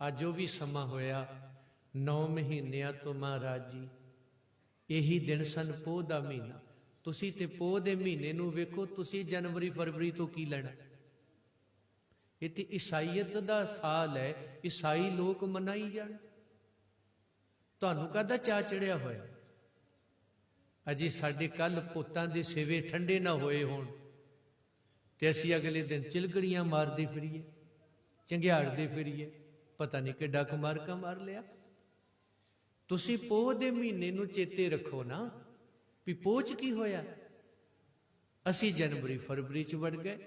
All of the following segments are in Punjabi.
ਅੱਜ ਉਹ ਵੀ ਸਮਾਂ ਹੋਇਆ 9 ਮਹੀਨਿਆਂ ਤੋਂ ਮਹਾਰਾਜ ਜੀ ਇਹੀ ਦਿਨ ਸਨ ਪੋਹ ਦਾ ਮਹੀਨਾ। ਤੁਸੀਂ ਤੇ ਪੋਹ ਦੇ ਮਹੀਨੇ ਨੂੰ ਵੇਖੋ, ਤੁਸੀਂ ਜਨਵਰੀ ਫਰਵਰੀ ਤੋਂ ਕੀ ਲੈਣਾ? ਇਹ ਤੇ ਈਸਾਈਅਤ ਦਾ ਸਾਲ ਹੈ, ਈਸਾਈ ਲੋਕ ਮਨਾਈ ਜਾਣ। ਤੁਹਾਨੂੰ ਕਾਹਦਾ ਚਾਅ ਚੜਿਆ ਹੋਇਆ? ਅਜੇ ਸਾਡੇ ਕੱਲ ਪੁੱਤਾਂ ਦੇ ਸਿਵੇ ਠੰਡੇ ਨਾ ਹੋਏ ਹੋਣ ਤੇ ਅਸੀਂ ਅਗਲੇ ਦਿਨ ਚਿਲਗੜੀਆਂ ਮਾਰਦੇ ਫਿਰੀਏ, ਚੰਗਿਆੜਦੇ ਫਿਰੀਏ, ਪਤਾ ਨਹੀਂ ਕਿੱਡਾ ਕੁਮਾਰ ਕਾ ਮਾਰ ਲਿਆ। ਤੁਸੀਂ ਪੋਹ ਦੇ ਮਹੀਨੇ ਨੂੰ ਚੇਤੇ ਰੱਖੋ ਨਾ, ਵੀ ਪੋਹ 'ਚ ਕੀ ਹੋਇਆ। ਅਸੀਂ ਜਨਵਰੀ ਫਰਵਰੀ 'ਚ ਵੜ ਗਏ।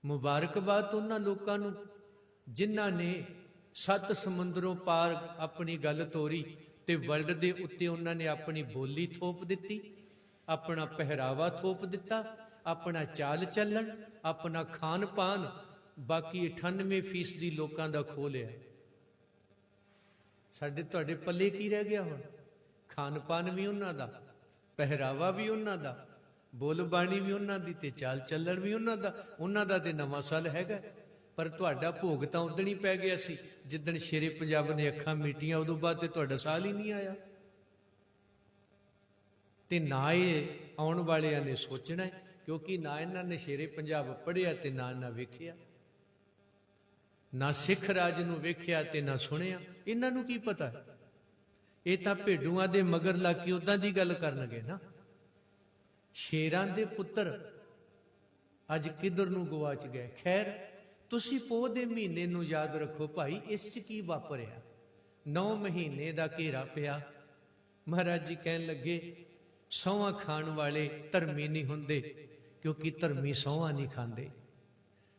ਮੁਬਾਰਕਬਾਦ ਉਹਨਾਂ ਲੋਕਾਂ ਨੂੰ ਜਿਨ੍ਹਾਂ ਨੇ 7 ਸਮੁੰਦਰੋਂ ਪਾਰ ਆਪਣੀ ਗੱਲ ਤੋਰੀ ਤੇ ਵਰਲਡ ਦੇ ਉੱਤੇ ਉਹਨਾਂ ਨੇ ਆਪਣੀ ਬੋਲੀ ਥੋਪ ਦਿੱਤੀ, ਆਪਣਾ ਪਹਿਰਾਵਾ ਥੋਪ ਦਿੱਤਾ, ਆਪਣਾ ਚਾਲ ਚੱਲਣ, ਆਪਣਾ ਖਾਣ ਪਾਨ ਬਾਕੀ 98% ਲੋਕਾਂ ਦਾ ਖੋਹ ਲਿਆ। ਸਾਡੇ ਤੁਹਾਡੇ ਪੱਲੇ ਕੀ ਰਹਿ ਗਿਆ ਹੁਣ? ਖਾਣ ਪਾਨ ਵੀ ਉਹਨਾਂ ਦਾ, ਪਹਿਰਾਵਾ ਵੀ ਉਹਨਾਂ ਦਾ, ਬੋਲ ਬਾਣੀ ਵੀ ਉਹਨਾਂ ਦੀ ਤੇ ਚਾਲ ਚੱਲਣ ਵੀ ਉਹਨਾਂ ਦਾ। ਉਹਨਾਂ ਦਾ ਤੇ ਨਵਾਂ ਸਾਲ ਹੈਗਾ, ਪਰ ਤੁਹਾਡਾ ਭੋਗ ਤਾਂ ਉਦਣ ਹੀ ਪੈ ਗਿਆ ਸੀ ਜਿੱਦਣ ਸ਼ੇਰੇ ਪੰਜਾਬ ਨੇ ਅੱਖਾਂ ਮੀਟੀਆਂ। ਉਦੋਂ ਬਾਅਦ ਤੇ ਤੁਹਾਡਾ ਸਾਲ ਹੀ ਨਹੀਂ ਆਇਆ। ਤੇ ਨਾ ਇਹ ਆਉਣ ਵਾਲਿਆਂ ਨੇ ਸੋਚਣਾ ਹੈ, ਕਿਉਂਕਿ ਨਾ ਇਹਨਾਂ ਨੇ ਸ਼ੇਰੇ ਪੰਜਾਬ ਪੜ੍ਹਿਆ ਤੇ ਨਾ ਵੇਖਿਆ, ਨਾ ਸਿੱਖ ਰਾਜ ਨੂੰ ਵੇਖਿਆ ਤੇ ਨਾ ਸੁਣਿਆ। ਇਹਨਾਂ ਨੂੰ ਕੀ ਪਤਾ? ਇਹ ਤਾਂ ਭੇਡੂਆਂ ਦੇ ਮਗਰ ਲੱਗ ਕੇ ਉਦਾਂ ਦੀ ਗੱਲ ਕਰਨਗੇ ਨਾ। ਸ਼ੇਰਾਂ ਦੇ ਪੁੱਤਰ ਅੱਜ ਕਿੱਧਰ ਨੂੰ ਗਵਾਚ ਗਏ। ਖੈਰ, ਤੁਸੀਂ ਪੋਹ ਦੇ ਮਹੀਨੇ ਨੂੰ ਯਾਦ ਰੱਖੋ ਭਾਈ, ਇਸ 'ਚ ਕੀ ਵਾਪਰਿਆ। 9 ਮਹੀਨੇ ਦਾ ਘੇਰਾ ਪਿਆ। ਮਹਾਰਾਜ ਜੀ ਕਹਿਣ ਲੱਗੇ, ਸਹੁੰਆਂ ਖਾਣ ਵਾਲੇ ਧਰਮੀ ਨਹੀਂ ਹੁੰਦੇ, ਕਿਉਂਕਿ ਧਰਮੀ ਸਹੁੰਆਂ ਨਹੀਂ ਖਾਂਦੇ।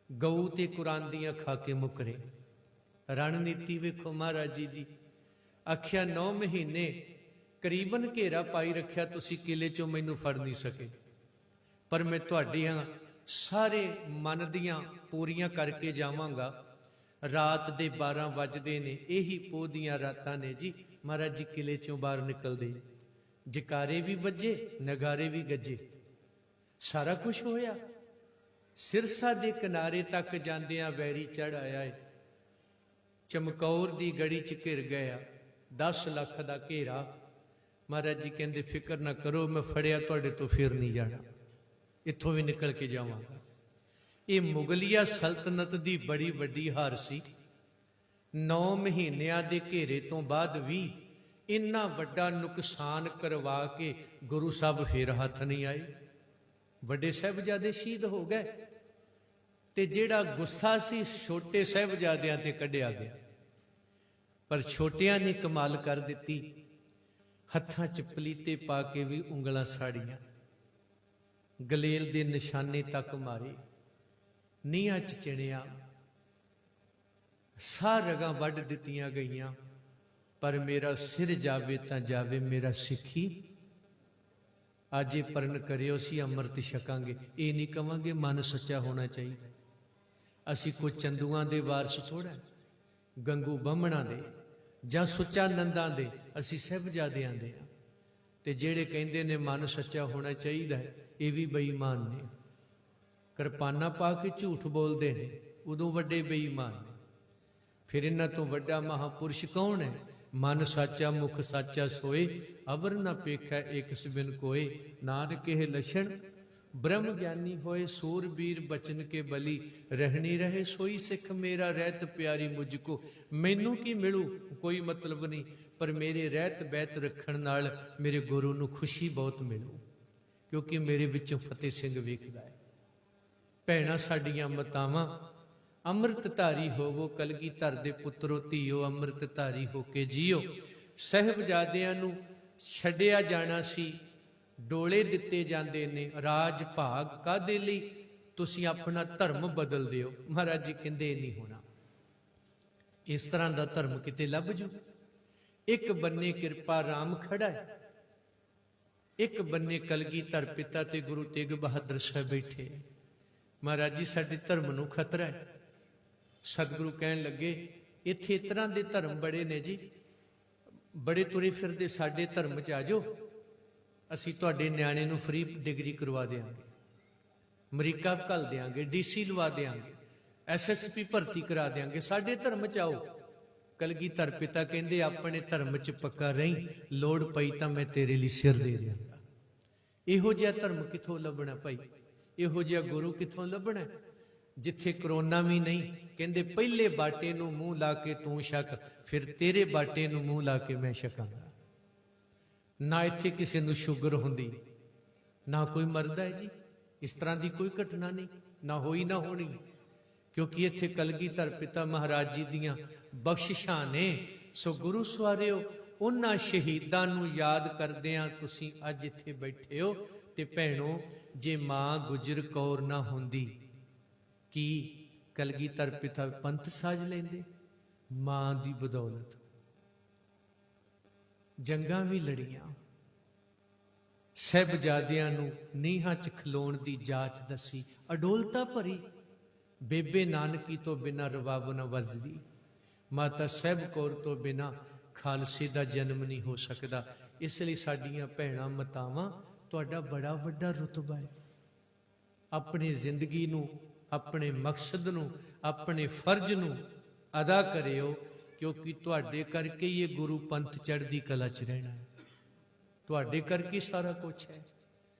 ਗਊ ਤੇ ਕੁਰਾਨ ਦੀਆਂ ਖਾ ਕੇ ਮੁਕਰੇ। ਰਣਨੀਤੀ ਵੇਖੋ ਮਹਾਰਾਜ ਜੀ ਦੀ। ਆਖਿਆ 9 ਮਹੀਨੇ ਕਰੀਬਨ ਘੇਰਾ ਪਾਈ ਰੱਖਿਆ ਤੁਸੀਂ, ਕਿਲੇ 'ਚੋਂ ਮੈਨੂੰ ਫੜ ਨਹੀਂ ਸਕੇ, ਪਰ ਮੈਂ ਤੁਹਾਡੀਆਂ ਸਾਰੇ ਮਨ ਦੀਆਂ ਪੂਰੀਆਂ ਕਰਕੇ ਜਾਵਾਂਗਾ। ਰਾਤ ਦੇ 12 ਵੱਜਦੇ ਨੇ, ਇਹੀ ਪੋਹ ਦੀਆਂ ਰਾਤਾਂ ਨੇ ਜੀ। ਮਹਾਰਾਜ ਜੀ ਕਿਲੇ 'ਚੋਂ ਬਾਹਰ ਨਿਕਲਦੇ, ਜਕਾਰੇ ਵੀ ਵੱਜੇ, ਨਗਾਰੇ ਵੀ ਗੱਜੇ, ਸਾਰਾ ਕੁਝ ਹੋਇਆ। ਸਿਰਸਾ ਦੇ ਕਿਨਾਰੇ ਤੱਕ ਜਾਂਦਿਆਂ ਵੈਰੀ ਚੜ ਆਇਆ ਏ। ਚਮਕੌਰ ਦੀ ਗੜੀ 'ਚ ਘਿਰ ਗਿਆ, 10 ਲੱਖ ਦਾ ਘੇਰਾ। ਮਹਾਰਾਜ ਜੀ ਕਹਿੰਦੇ, ਫਿਕਰ ਨਾ ਕਰੋ, ਮੈਂ ਫੜਿਆ ਤੁਹਾਡੇ ਤੋਂ ਫਿਰ ਨਹੀਂ ਜਾਣਾ, ਇੱਥੋਂ ਵੀ ਨਿਕਲ ਕੇ ਜਾਵਾਂਗਾ। ਇਹ ਮੁਗਲਿਆ ਸਲਤਨਤ ਦੀ ਬੜੀ ਵੱਡੀ ਹਾਰ ਸੀ। 9 ਮਹੀਨਿਆਂ ਦੇ ਘੇਰੇ ਤੋਂ ਬਾਅਦ ਵੀ ਇੰਨਾ ਵੱਡਾ ਨੁਕਸਾਨ ਕਰਵਾ ਕੇ ਗੁਰੂ ਸਾਹਿਬ ਫੇਰ ਹੱਥ ਨਹੀਂ ਆਏ। ਵੱਡੇ ਸਾਹਿਬਜ਼ਾਦੇ ਸ਼ਹੀਦ ਹੋ ਗਏ ਤੇ ਜਿਹੜਾ ਗੁੱਸਾ ਸੀ ਛੋਟੇ ਸਾਹਿਬਜ਼ਾਦਿਆਂ ਤੇ ਕੱਢਿਆ ਗਿਆ। ਪਰ ਛੋਟਿਆਂ ਨੇ ਕਮਾਲ ਕਰ ਦਿੱਤੀ, ਹੱਥਾਂ 'ਚ ਪਲੀਤੇ ਪਾ ਕੇ ਵੀ ਉਂਗਲਾਂ ਸਾੜੀਆਂ, ਗਲੇਲ ਦੇ ਨਿਸ਼ਾਨੇ ਤੱਕ ਮਾਰੇ, ਨੀਹਾਂ 'ਚ ਚਿਣਿਆ, ਸਾਹ ਰਗਾਂ ਵੱਢ ਦਿੱਤੀਆਂ ਗਈਆਂ। ਪਰ ਮੇਰਾ ਸਿਰ ਜਾਵੇ ਤਾਂ ਜਾਵੇ, ਮੇਰਾ ਸਿੱਖੀ ਅੱਜ ਇਹ ਪਰਨ ਕਰਿਓ, ਅਸੀਂ ਅੰਮ੍ਰਿਤ ਛਕਾਂਗੇ। ਇਹ ਨਹੀਂ ਕਵਾਂਗੇ ਮਨ ਸੱਚਾ ਹੋਣਾ ਚਾਹੀਦਾ। ਅਸੀਂ ਕੋਈ ਚੰਦੂਆਂ ਦੇ ਵਾਰਸ ਥੋੜਾ, ਗੰਗੂ ਬਾਹਮਣਾਂ ਦੇ ਜਾਂ ਸੁੱਚਾ ਨੰਦਾਂ ਦੇ, ਅਸੀਂ ਸਾਹਿਬਜ਼ਾਦਿਆਂ ਦੇ ਆ। ਤੇ ਜਿਹੜੇ ਕਹਿੰਦੇ ਨੇ ਮਨ ਸੱਚਾ ਹੋਣਾ ਚਾਹੀਦਾ, ਇਹ ਵੀ ਬੇਈਮਾਨ ਨੇ। ਕਿਰਪਾਨਾਂ ਪਾ ਕੇ ਝੂਠ ਬੋਲਦੇ ਨੇ, ਉਦੋਂ ਵੱਡੇ ਬੇਈਮਾਨ ਨੇ। ਫਿਰ ਇਹਨਾਂ ਤੋਂ ਵੱਡਾ ਮਹਾਪੁਰਸ਼ ਕੌਣ ਹੈ? ਮਨ ਸਾਚਾ ਮੁਖ ਸਾਚਾ ਸੋਏ, ਅਵਰ ਨਾ ਪੇਖੈ ਏਕ ਸਿਵਨ ਕੋਏ। ਨਾਨਕ ਇਹ ਲਛਣ ਬ੍ਰਹਮ ਗਿਆਨੀ ਹੋਏ, ਸੂਰਬੀਰ ਬਚਨ ਕੇ ਬਲੀ। ਰਹਿਣੀ ਰਹੇ ਸੋਈ ਸਿੱਖ ਮੇਰਾ, ਰਹਿਤ ਪਿਆਰੀ ਮੁਝ ਕੋ। ਮੈਨੂੰ ਕੀ ਮਿਲੂ ਕੋਈ ਮਤਲਬ ਨਹੀਂ, ਪਰ ਮੇਰੇ ਰਹਿਤ ਬੈਤ ਰੱਖਣ ਨਾਲ ਮੇਰੇ ਗੁਰੂ ਨੂੰ ਖੁਸ਼ੀ ਬਹੁਤ ਮਿਲੂ, ਕਿਉਂਕਿ ਮੇਰੇ ਵਿੱਚੋਂ ਫਤਿਹ ਸਿੰਘ ਵੇਖਦਾ ਹੈ। ਭੈਣਾਂ ਸਾਡੀਆਂ ਮਾਤਾਵਾਂ, ਅੰਮ੍ਰਿਤ ਧਾਰੀ ਹੋਵੋ, ਕਲਗੀਧਰ ਦੇ ਪੁੱਤਰੋ ਧੀਓ, ਅੰਮ੍ਰਿਤ ਧਾਰੀ ਹੋ ਕੇ ਜੀਓ। ਸਾਹਿਬਜ਼ਾਦਿਆਂ ਨੂੰ ਛੱਡਿਆ ਜਾਣਾ ਸੀ, ਡੋਲੇ ਦਿੱਤੇ ਜਾਂਦੇ ਨੇ। ਰਾਜ ਭਾਗ ਕਾਹਦੇ ਲਈ? ਤੁਸੀਂ ਆਪਣਾ ਧਰਮ ਬਦਲ ਦਿਓ। ਮਹਾਰਾਜ ਜੀ ਕਹਿੰਦੇ ਇਹ ਨਹੀਂ ਹੋਣਾ। ਇਸ ਤਰ੍ਹਾਂ ਦਾ ਧਰਮ ਕਿਤੇ ਲੱਭ ਜੂ। ਇੱਕ ਬੰਨੇ ਕਿਰਪਾ ਰਾਮ ਖੜਾ ਹੈ, ਇੱਕ ਬੰਨੇ ਕਲਗੀਧਰ ਪਿਤਾ ਤੇ ਗੁਰੂ ਤੇਗ ਬਹਾਦਰ ਸਾਹਿਬ ਬੈਠੇ। ਮਹਾਰਾਜ ਜੀ ਸਾਡੇ ਧਰਮ ਨੂੰ ਖਤਰਾ ਹੈ। ਸਤਿਗੁਰੂ ਕਹਿਣ ਲੱਗੇ, ਇੱਥੇ ਇਸ ਤਰ੍ਹਾਂ ਦੇ ਧਰਮ ਬੜੇ ਨੇ ਜੀ, ਬੜੇ ਤੁਰੇ ਫਿਰਦੇ, ਸਾਡੇ ਧਰਮ 'ਚ ਆ ਜਾਓ, ਅਸੀਂ ਤੁਹਾਡੇ ਨਿਆਣੇ ਨੂੰ ਫ੍ਰੀ ਡਿਗਰੀ ਕਰਵਾ ਦੇਵਾਂਗੇ, ਅਮਰੀਕਾ ਘੱਲ ਦੇਵਾਂਗੇ, DC ਲਵਾ ਦੇਵਾਂਗੇ, SSP ਭਰਤੀ ਕਰਾ ਦੇਵਾਂਗੇ, ਸਾਡੇ ਧਰਮ 'ਚ ਆਓ। ਕਲਗੀਧਰ ਪਿਤਾ ਕਹਿੰਦੇ ਆਪਣੇ ਧਰਮ 'ਚ ਪੱਕਾ ਰਹੀਂ, ਲੋੜ ਪਈ ਤਾਂ ਮੈਂ ਤੇਰੇ ਲਈ ਸਿਰ ਦੇ ਦਿਆਂਗਾ। ਇਹੋ ਜਿਹਾ ਧਰਮ ਕਿੱਥੋਂ ਲੱਭਣਾ ਭਾਈ? ਇਹੋ ਜਿਹਾ ਗੁਰੂ ਕਿੱਥੋਂ ਲੱਭਣਾ ਜਿੱਥੇ ਕਰੋਨਾ ਵੀ ਨਹੀਂ? ਕਹਿੰਦੇ ਪਹਿਲੇ ਬਾਟੇ ਨੂੰ ਮੂੰਹ ਲਾ ਕੇ ਤੂੰ ਛਕ, ਫਿਰ ਤੇਰੇ ਬਾਟੇ ਨੂੰ ਮੂੰਹ ਲਾ ਕੇ ਮੈਂ ਛਕਾਂਗਾ। ਨਾ ਇੱਥੇ ਕਿਸੇ ਨੂੰ ਸ਼ੂਗਰ ਹੁੰਦੀ, ਨਾ ਕੋਈ ਮਰਦਾ ਹੈ ਜੀ। ਇਸ ਤਰ੍ਹਾਂ ਦੀ ਕੋਈ ਘਟਨਾ ਨਹੀਂ, ਨਾ ਹੋਈ ਨਾ ਹੋਣੀ, ਕਿਉਂਕਿ ਇੱਥੇ ਕਲਗੀਧਰ ਪਿਤਾ ਮਹਾਰਾਜ ਜੀ ਦੀਆਂ ਬਖਸ਼ਿਸ਼ਾਂ ਨੇ। ਸੋ ਗੁਰੂ ਸਵਾਰਿਓ, ਉਹਨਾਂ ਸ਼ਹੀਦਾਂ ਨੂੰ ਯਾਦ ਕਰਦਿਆਂ ਤੁਸੀਂ ਅੱਜ ਇੱਥੇ ਬੈਠੇ ਹੋ। ਤੇ ਭੈਣੋ, ਜੇ ਮਾਂ ਗੁਜਰ ਕੌਰ ਨਾ ਹੁੰਦੀ, ਕੀ ਕਲਗੀਧਰ ਪਿਤਾ ਪੰਥ ਸਾਜ ਲੈਂਦੇ? ਮਾਂ ਦੀ ਬਦੌਲਤ ਜੰਗਾਂ ਵੀ ਲੜੀਆਂ, ਸਾਹਿਬਜ਼ਾਦਿਆਂ ਨੂੰ ਨੀਹਾਂ 'ਚ ਖਲੋਣ ਦੀ ਜਾਚ ਦੱਸੀ, ਅਡੋਲਤਾ ਭਰੀ। ਬੇਬੇ ਨਾਨਕੀ ਤੋਂ ਬਿਨਾਂ ਰਬਾਬ ਨਾ ਵੱਜਦੀ, ਮਾਤਾ ਸਾਹਿਬ ਕੌਰ ਤੋਂ ਬਿਨਾਂ ਖਾਲਸੇ ਦਾ ਜਨਮ ਨਹੀਂ ਹੋ ਸਕਦਾ। ਇਸ ਲਈ ਸਾਡੀਆਂ ਭੈਣਾਂ ਮਾਤਾਵਾਂ, ਤੁਹਾਡਾ ਬੜਾ ਵੱਡਾ ਰੁਤਬਾ ਹੈ। ਆਪਣੀ ਜ਼ਿੰਦਗੀ ਨੂੰ, ਆਪਣੇ ਮਕਸਦ ਨੂੰ, ਆਪਣੇ ਫਰਜ਼ ਨੂੰ ਅਦਾ ਕਰਿਓ, ਕਿਉਂਕਿ ਤੁਹਾਡੇ ਕਰਕੇ ਹੀ ਇਹ ਗੁਰੂ ਪੰਥ ਚੜ੍ਹਦੀ ਕਲਾ 'ਚ ਰਹਿਣਾ ਹੈ। ਤੁਹਾਡੇ ਕਰਕੇ ਸਾਰਾ ਕੁਛ ਹੈ।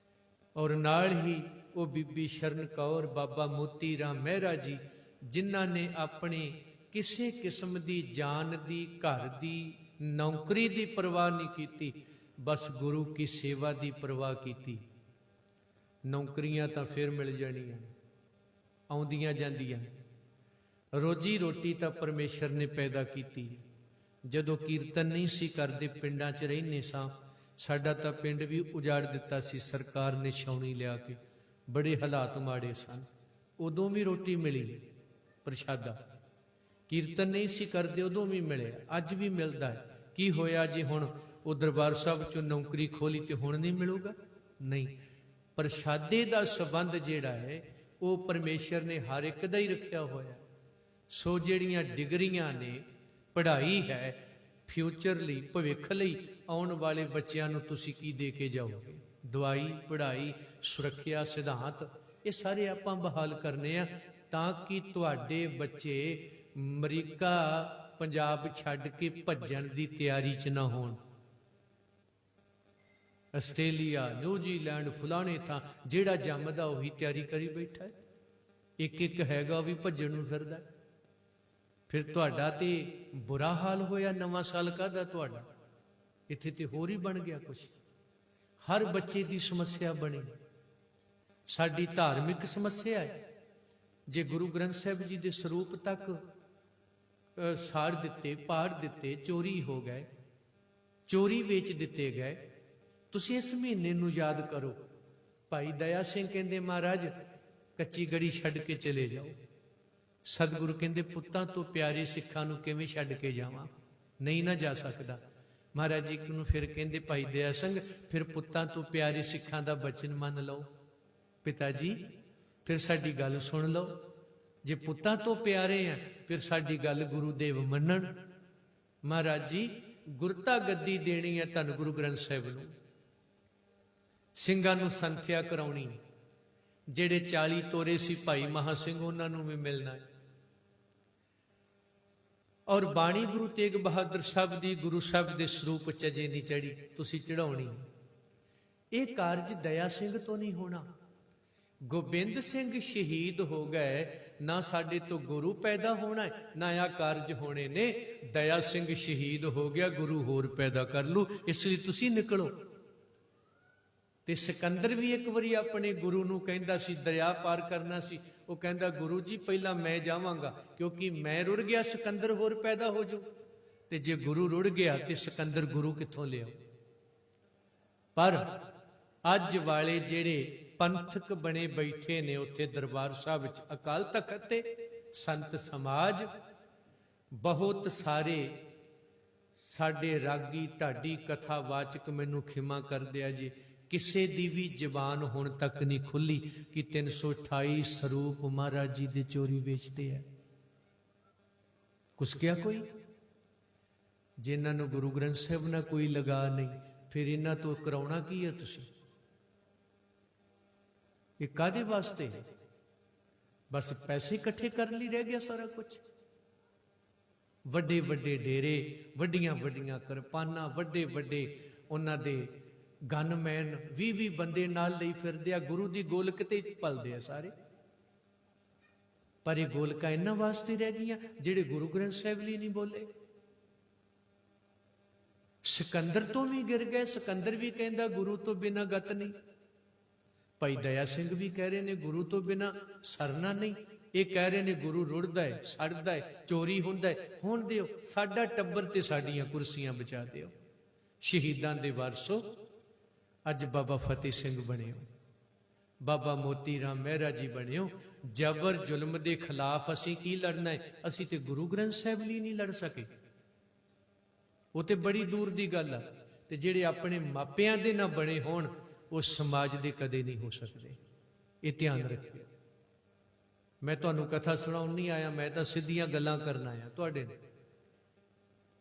ਔਰ ਨਾਲ ਹੀ ਉਹ ਬੀਬੀ ਸ਼ਰਨ ਕੌਰ, ਬਾਬਾ ਮੋਤੀ ਰਾਮ ਮਹਿਰਾ ਜੀ, ਜਿਨ੍ਹਾਂ ਨੇ ਆਪਣੀ ਕਿਸੇ ਕਿਸਮ ਦੀ ਜਾਨ ਦੀ, ਘਰ ਦੀ, ਨੌਕਰੀ ਦੀ ਪਰਵਾਹ ਨਹੀਂ ਕੀਤੀ, ਬਸ ਗੁਰੂ ਕੀ ਸੇਵਾ ਦੀ ਪਰਵਾਹ ਕੀਤੀ। ਨੌਕਰੀਆਂ ਤਾਂ ਫਿਰ ਮਿਲ ਜਾਣੀਆਂ, ਆਉਂਦੀਆਂ ਜਾਂਦੀਆਂ, ਰੋਜੀ ਰੋਟੀ ਤਾਂ ਪਰਮੇਸ਼ਰ ਨੇ ਪੈਦਾ ਕੀਤੀ। ਜਦੋਂ ਕੀਰਤਨ ਨਹੀਂ ਸੀ ਕਰਦੇ, ਪਿੰਡਾਂ 'ਚ ਰਹਿੰਦੇ ਸਾਂ, ਸਾਡਾ ਤਾਂ ਪਿੰਡ ਵੀ ਉਜਾੜ ਦਿੱਤਾ ਸੀ ਸਰਕਾਰ ਨੇ ਛਾਉਣੀ ਲਿਆ ਕੇ, ਬੜੇ ਹਾਲਾਤ ਮਾੜੇ ਸਨ। ਉਦੋਂ ਵੀ ਰੋਟੀ ਮਿਲੀ, ਪ੍ਰਸ਼ਾਦਾ। ਕੀਰਤਨ ਨਹੀਂ ਸੀ ਕਰਦੇ, ਉਦੋਂ ਵੀ ਮਿਲਿਆ, ਅੱਜ ਵੀ ਮਿਲਦਾ ਹੈ। ਕੀ ਹੋਇਆ ਜੇ ਹੁਣ ਉਹ ਦਰਬਾਰ ਸਾਹਿਬ 'ਚੋਂ ਨੌਕਰੀ ਖੋਲੀ ਤੇ ਹੁਣ ਨਹੀਂ ਮਿਲੂਗਾ? ਨਹੀਂ, ਪ੍ਰਸ਼ਾਦੇ ਦਾ ਸੰਬੰਧ ਜਿਹੜਾ ਹੈ ਉਹ ਪਰਮੇਸ਼ਰ ਨੇ ਹਰ ਇੱਕ ਦਾ ਹੀ ਰੱਖਿਆ ਹੋਇਆ। ਸੋ ਜਿਹੜੀਆਂ ਡਿਗਰੀਆਂ ਨੇ, ਪੜ੍ਹਾਈ ਹੈ, ਫਿਊਚਰ ਲਈ, ਭਵਿੱਖ ਲਈ, ਆਉਣ ਵਾਲੇ ਬੱਚਿਆਂ ਨੂੰ ਤੁਸੀਂ ਕੀ ਦੇ ਕੇ ਜਾਓਗੇ? ਦਵਾਈ, ਪੜ੍ਹਾਈ, ਸੁਰੱਖਿਆ, ਸਿਧਾਂਤ, ਇਹ ਸਾਰੇ ਆਪਾਂ ਬਹਾਲ ਕਰਨੇ ਆ, ਤਾਂ ਕਿ ਤੁਹਾਡੇ ਬੱਚੇ ਅਮਰੀਕਾ, ਪੰਜਾਬ ਛੱਡ ਕੇ ਭੱਜਣ ਦੀ ਤਿਆਰੀ 'ਚ ਨਾ ਹੋਣ। ਆਸਟ੍ਰੇਲੀਆ, ਨਿਊਜ਼ੀਲੈਂਡ, ਫਲਾਣੇ ਥਾਂ ਜਿਹੜਾ ਜੰਮਦਾ ਉਹੀ ਤਿਆਰੀ ਕਰੀ ਬੈਠਾ ਹੈ। ਇੱਕ ਇੱਕ ਹੈਗਾ ਵੀ ਭੱਜਣ ਨੂੰ ਫਿਰਦਾ। ਫਿਰ ਤੁਹਾਡਾ ਤੇ ਬੁਰਾ ਹਾਲ ਹੋਇਆ। ਨਵਾਂ ਸਾਲ ਕਾਹਦਾ ਤੁਹਾਡਾ? ਇੱਥੇ ਤੇ ਹੋਰ ਹੀ ਬਣ ਗਿਆ ਕੁਛ। ਹਰ ਬੱਚੇ ਦੀ ਸਮੱਸਿਆ ਬਣੀ। ਸਾਡੀ ਧਾਰਮਿਕ ਸਮੱਸਿਆ ਹੈ। ਜੇ ਗੁਰੂ ਗ੍ਰੰਥ ਸਾਹਿਬ ਜੀ ਦੇ ਸਰੂਪ ਤੱਕ ਸਾੜ ਦਿੱਤੇ, ਪਾੜ ਦਿੱਤੇ, ਚੋਰੀ ਹੋ ਗਏ, ਚੋਰੀ ਵੇਚ ਦਿੱਤੇ ਗਏ। ਤੁਸੀਂ ਇਸ ਮਹੀਨੇ ਨੂੰ ਯਾਦ ਕਰੋ। ਭਾਈ ਦਇਆ ਸਿੰਘ ਕਹਿੰਦੇ, ਮਹਾਰਾਜ ਕੱਚੀ ਗੜੀ ਛੱਡ ਕੇ ਚਲੇ ਜਾਓ। ਸਤਿਗੁਰੂ ਕਹਿੰਦੇ, ਪੁੱਤਾਂ ਤੋਂ ਪਿਆਰੇ ਸਿੱਖਾਂ ਨੂੰ ਕਿਵੇਂ ਛੱਡ ਕੇ ਜਾਵਾਂ? ਨਹੀਂ ਨਾ ਜਾ ਸਕਦਾ। ਮਹਾਰਾਜ ਜੀ ਨੂੰ ਫਿਰ ਕਹਿੰਦੇ, ਭਾਈ ਦਇਆ ਸਿੰਘ, ਫਿਰ ਪੁੱਤਾਂ ਤੋਂ ਪਿਆਰੇ ਸਿੱਖਾਂ ਦਾ ਬਚਨ ਮੰਨ ਲਓ। ਪਿਤਾ ਜੀ, ਫਿਰ ਸਾਡੀ ਗੱਲ ਸੁਣ ਲਓ। ਜੇ ਪੁੱਤਾਂ ਤੋਂ ਪਿਆਰੇ ਆ, ਫਿਰ ਸਾਡੀ ਗੱਲ ਗੁਰੂਦੇਵ ਮੰਨਣ। ਮਹਾਰਾਜ ਜੀ, ਗੁਰਤਾ ਗੱਦੀ ਦੇਣੀ ਹੈ ਧੰਨ ਗੁਰੂ ਗ੍ਰੰਥ ਸਾਹਿਬ ਨੂੰ। ਸਿੰਘਾਂ ਨੂੰ ਸੰਥਿਆ ਕਰਾਉਣੀ। ਜਿਹੜੇ 40 ਤੋਰੇ ਸੀ ਭਾਈ ਮਹਾ ਸਿੰਘ, ਉਹਨਾਂ ਨੂੰ ਵੀ ਮਿਲਣਾ ਹੈ। ਔਰ ਬਾਣੀ ਗੁਰੂ ਤੇਗ ਬਹਾਦਰ ਸਾਹਿਬ ਦੀ ਗੁਰੂ ਸਾਹਿਬ ਦੇ ਸਰੂਪ 'ਚ ਅਜੇ ਨਹੀਂ ਚੜੀ, ਤੁਸੀਂ ਚੜਾਉਣੀ। ਇਹ ਕਾਰਜ ਦਇਆ ਸਿੰਘ ਤੋਂ ਨਹੀਂ ਹੋਣਾ। ਗੋਬਿੰਦ ਸਿੰਘ ਸ਼ਹੀਦ ਹੋ ਗਏ, ਨਾ ਸਾਡੇ ਤੋਂ ਗੁਰੂ ਪੈਦਾ ਹੋਣਾ ਹੈ, ਨਾ ਆ ਕਾਰਜ ਹੋਣੇ ਨੇ। ਦਇਆ ਸਿੰਘ ਸ਼ਹੀਦ ਹੋ ਗਿਆ, ਗੁਰੂ ਹੋਰ ਪੈਦਾ ਕਰ ਲੂ। ਇਸ ਲਈ ਤੁਸੀਂ ਨਿਕਲੋ। ਤੇ ਸਿਕੰਦਰ ਵੀ ਇੱਕ ਵਾਰੀ ਆਪਣੇ ਗੁਰੂ ਨੂੰ ਕਹਿੰਦਾ ਸੀ, ਦਰਿਆ ਪਾਰ ਕਰਨਾ ਸੀ, ਉਹ ਕਹਿੰਦਾ, ਗੁਰੂ ਜੀ ਪਹਿਲਾਂ ਮੈਂ ਜਾਵਾਂਗਾ, ਕਿਉਂਕਿ ਮੈਂ ਰੁੜ ਗਿਆ, ਸਿਕੰਦਰ ਹੋਰ ਪੈਦਾ ਹੋ ਜਾਊ। ਤੇ ਜੇ ਗੁਰੂ ਰੁੜ ਗਿਆ ਤੇ ਸਿਕੰਦਰ ਗੁਰੂ ਕਿੱਥੋਂ ਲਿਆਓ? ਪਰ ਅੱਜ ਵਾਲੇ ਜਿਹੜੇ ਪੰਥਕ ਬਣੇ ਬੈਠੇ ਨੇ ਉੱਥੇ ਦਰਬਾਰ ਸਾਹਿਬ ਵਿੱਚ, ਅਕਾਲ ਤਖਤ ਤੇ ਸੰਤ ਸਮਾਜ, ਬਹੁਤ ਸਾਰੇ ਸਾਡੇ ਰਾਗੀ, ਢਾਡੀ, ਕਥਾਵਾਚਕ ਮੈਨੂੰ ਖਿਮਾ ਕਰ ਦਿਆ ਜੀ, ਕਿਸੇ ਦੀ ਵੀ ਜ਼ਬਾਨ ਹੁਣ ਤੱਕ ਨਹੀਂ ਖੁੱਲੀ ਕਿ 328 ਸਰੂਪ ਮਹਾਰਾਜ ਜੀ ਦੇ ਚੋਰੀ ਵੇਚਦੇ ਆ। ਕੁਛ ਕਿਹਾ ਕੋਈ? ਜਿਨ੍ਹਾਂ ਨੂੰ ਗੁਰੂ ਗ੍ਰੰਥ ਸਾਹਿਬ ਨਾਲ ਕੋਈ ਲਗਾ ਨਹੀਂ, ਫਿਰ ਇਹਨਾਂ ਤੋਂ ਕਰਾਉਣਾ ਕੀ ਹੈ ਤੁਸੀਂ? ਇਹ ਕਾਹਦੇ ਵਾਸਤੇ? ਬਸ ਪੈਸੇ ਇਕੱਠੇ ਕਰਨ ਲਈ ਰਹਿ ਗਿਆ ਸਾਰਾ ਕੁਝ। ਵੱਡੇ ਵੱਡੇ ਡੇਰੇ, ਵੱਡੀਆਂ ਵੱਡੀਆਂ ਕਿਰਪਾਨਾਂ, ਵੱਡੇ ਵੱਡੇ ਉਹਨਾਂ ਦੇ ਗਨਮੈਨ 20-20 ਬੰਦੇ ਨਾਲ ਲਈ ਫਿਰਦੇ ਆ। ਗੁਰੂ ਦੀ ਗੋਲਕ ਤੇ ਪਲਦੇ ਆ ਸਾਰੇ। ਪਰ ਇਹ ਗੋਲਕਾਂ ਇਹਨਾਂ ਵਾਸਤੇ ਰਹਿ ਗਈਆਂ ਜਿਹੜੇ ਗੁਰੂ ਗ੍ਰੰਥ ਸਾਹਿਬ ਲਈ ਨਹੀਂ ਬੋਲੇ। ਸਿਕੰਦਰ ਤੋਂ ਵੀ ਗਿਰ ਗਏ। ਸਿਕੰਦਰ ਵੀ ਕਹਿੰਦਾ ਗੁਰੂ ਤੋਂ ਬਿਨਾਂ ਗਤ ਨਹੀਂ। ਭਾਈ ਦਇਆ ਸਿੰਘ ਵੀ ਕਹਿ ਰਹੇ ਨੇ ਗੁਰੂ ਤੋਂ ਬਿਨਾਂ ਸਰਨਾ ਨਹੀਂ। ਇਹ ਕਹਿ ਰਹੇ ਨੇ ਗੁਰੂ ਰੁੜਦਾ ਹੈ, ਸੜਦਾ ਹੈ, ਚੋਰੀ ਹੁੰਦਾ ਹੈ। ਹੁਣ ਦਿਓ ਸਾਡਾ ਟੱਬਰ ਤੇ ਸਾਡੀਆਂ ਕੁਰਸੀਆਂ ਬਚਾ ਦਿਓ। ਸ਼ਹੀਦਾਂ ਦੇ ਵਾਰਸੋ, ਅੱਜ ਬਾਬਾ ਫਤਿਹ ਸਿੰਘ ਬਣਿਓ, ਬਾਬਾ ਮੋਤੀ ਰਾਮ ਮਹਿਰਾ ਜੀ ਬਣਿਓ। ਜ਼ਬਰ ਜ਼ੁਲਮ ਦੇ ਖਿਲਾਫ ਅਸੀਂ ਕੀ ਲੜਨਾ ਹੈ? ਅਸੀਂ ਤੇ ਗੁਰੂ ਗ੍ਰੰਥ ਸਾਹਿਬ ਲਈ ਨਹੀਂ ਲੜ ਸਕੇ। ਉਹ ਤੇ ਬੜੀ ਦੂਰ ਦੀ ਗੱਲ ਆ। ਤੇ ਜਿਹੜੇ ਆਪਣੇ ਮਾਪਿਆਂ ਦੇ ਨਾ ਬਣੇ ਹੋਣ ਉਹ ਸਮਾਜ ਦੇ ਕਦੇ ਨਹੀਂ ਹੋ ਸਕਦੇ। ਇਹ ਧਿਆਨ ਰੱਖਿਓ। ਮੈਂ ਤੁਹਾਨੂੰ ਕਥਾ ਸੁਣਾਉਣ ਨਹੀਂ ਆਇਆ, ਮੈਂ ਤਾਂ ਸਿੱਧੀਆਂ ਗੱਲਾਂ ਕਰਨ ਆਇਆ ਤੁਹਾਡੇ ਨਾਲ।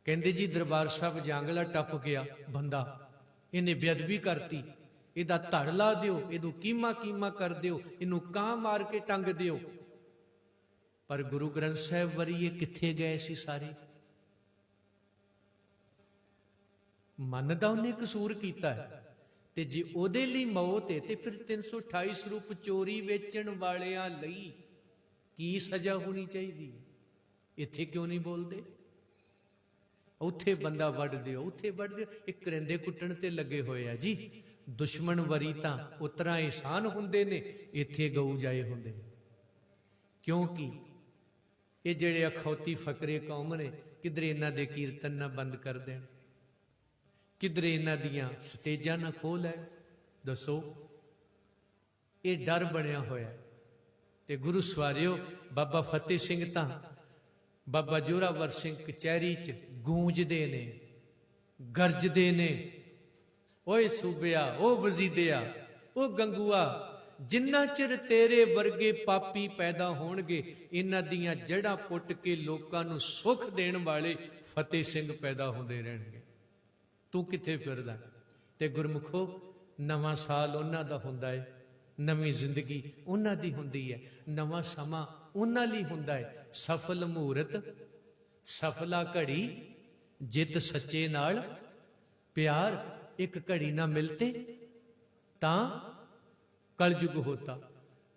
ਕਹਿੰਦੇ ਜੀ ਦਰਬਾਰ ਸਾਹਿਬ ਜਾਂਗਲਾ ਟੱਪ ਗਿਆ ਬੰਦਾ, ਇਹਨੇ ਬੇਅਦਬੀ ਕਰਤੀ, ਇਹਦਾ ਧੜ ਲਾ ਦਿਓ, ਇਹਨੂੰ ਕੀਮਾ ਕੀਮਾ ਕਰ ਦਿਓ, ਇਹਨੂੰ ਕਾਂ ਮਾਰ ਕੇ ਟੰਗ ਦਿਓ। ਪਰ ਗੁਰੂ ਗ੍ਰੰਥ ਸਾਹਿਬ ਵਰੀਏ ਕਿੱਥੇ ਗਏ ਸੀ ਸਾਰੇ? ਮੰਨਦਾ ਉਹਨੇ ਕਸੂਰ ਕੀਤਾ ਹੈ, ਤੇ ਜੇ ਉਹਦੇ ਲਈ ਮੌਤ ਹੈ ਤੇ ਫਿਰ 328 ਸਰੂਪ ਚੋਰੀ ਵੇਚਣ ਵਾਲਿਆਂ ਲਈ ਕੀ ਸਜ਼ਾ ਹੋਣੀ ਚਾਹੀਦੀ? ਇੱਥੇ ਕਿਉਂ ਨਹੀਂ ਬੋਲਦੇ? ਉੱਥੇ ਬੰਦਾ ਵੱਢ ਦਿਓ, ਉੱਥੇ ਵੱਢ ਦਿਓ। ਇਹ ਕਰਿੰਦੇ ਕੁੱਟਣ ਤੇ ਲੱਗੇ ਹੋਏ ਆ ਜੀ। ਦੁਸ਼ਮਣ ਵਰੀ ਤਾਂ ਉਤਰਾ ਇਹਸਾਨ ਹੁੰਦੇ ਨੇ, ਇੱਥੇ ਗਊ ਜਾਏ ਹੁੰਦੇ। ਕਿਉਂਕਿ ਇਹ ਜਿਹੜੇ ਅਖੌਤੀ ਫਕਰੇ ਕੌਮ ਨੇ, ਕਿਧਰੇ ਇਹਨਾਂ ਦੇ ਕੀਰਤਨ ਨਾ ਬੰਦ ਕਰ ਦੇਣ, ਕਿਧਰੇ ਇਹਨਾਂ ਦੀਆਂ ਸਟੇਜਾਂ ਨਾ ਖੋਲ ਹੈ। ਦੱਸੋ, ਇਹ ਡਰ ਬਣਿਆ ਹੋਇਆ। ਤੇ ਗੁਰੂ ਸਵਾਰਿਓ, ਬਾਬਾ ਫਤਿਹ ਸਿੰਘ ਤਾਂ ਬਾਬਾ ਜੋਰਾਵਰ ਸਿੰਘ ਕਚਹਿਰੀ 'ਚ ਗੂੰਜਦੇ ਨੇ, ਗਰਜਦੇ ਨੇ। ਓਏ ਸੂਬਿਆ, ਓ ਵਜ਼ੀਦਿਆ, ਓ ਗੰਗੂਆ, ਜਿੰਨਾ ਚਿਰ ਤੇਰੇ ਵਰਗੇ ਪਾਪੀ ਪੈਦਾ ਹੋਣਗੇ, ਇਹਨਾਂ ਦੀਆਂ ਜੜ੍ਹਾਂ ਪੁੱਟ ਕੇ ਲੋਕਾਂ ਨੂੰ ਸੁੱਖ ਦੇਣ ਵਾਲੇ ਫਤਿਹ ਸਿੰਘ ਪੈਦਾ ਹੁੰਦੇ ਰਹਿਣਗੇ। ਤੂੰ ਕਿੱਥੇ ਫਿਰਦਾ? ਤੇ ਗੁਰਮੁਖੋ, ਨਵਾਂ ਸਾਲ ਉਹਨਾਂ ਦਾ ਹੁੰਦਾ ਹੈ, ਨਵੀਂ ਜ਼ਿੰਦਗੀ ਉਹਨਾਂ ਦੀ ਹੁੰਦੀ ਹੈ, ਨਵਾਂ ਸਮਾਂ ਉਹਨਾਂ ਲਈ ਹੁੰਦਾ ਹੈ। ਸਫਲ ਮਹੂਰਤ, ਸਫਲਾ ਘੜੀ, ਜਿਤ ਸੱਚੇ ਨਾਲ ਪਿਆਰ, ਇੱਕ ਘੜੀ ਨਾ ਮਿਲਤੇ ਤਾਂ ਕਲਯੁਗ ਹੋਤਾ।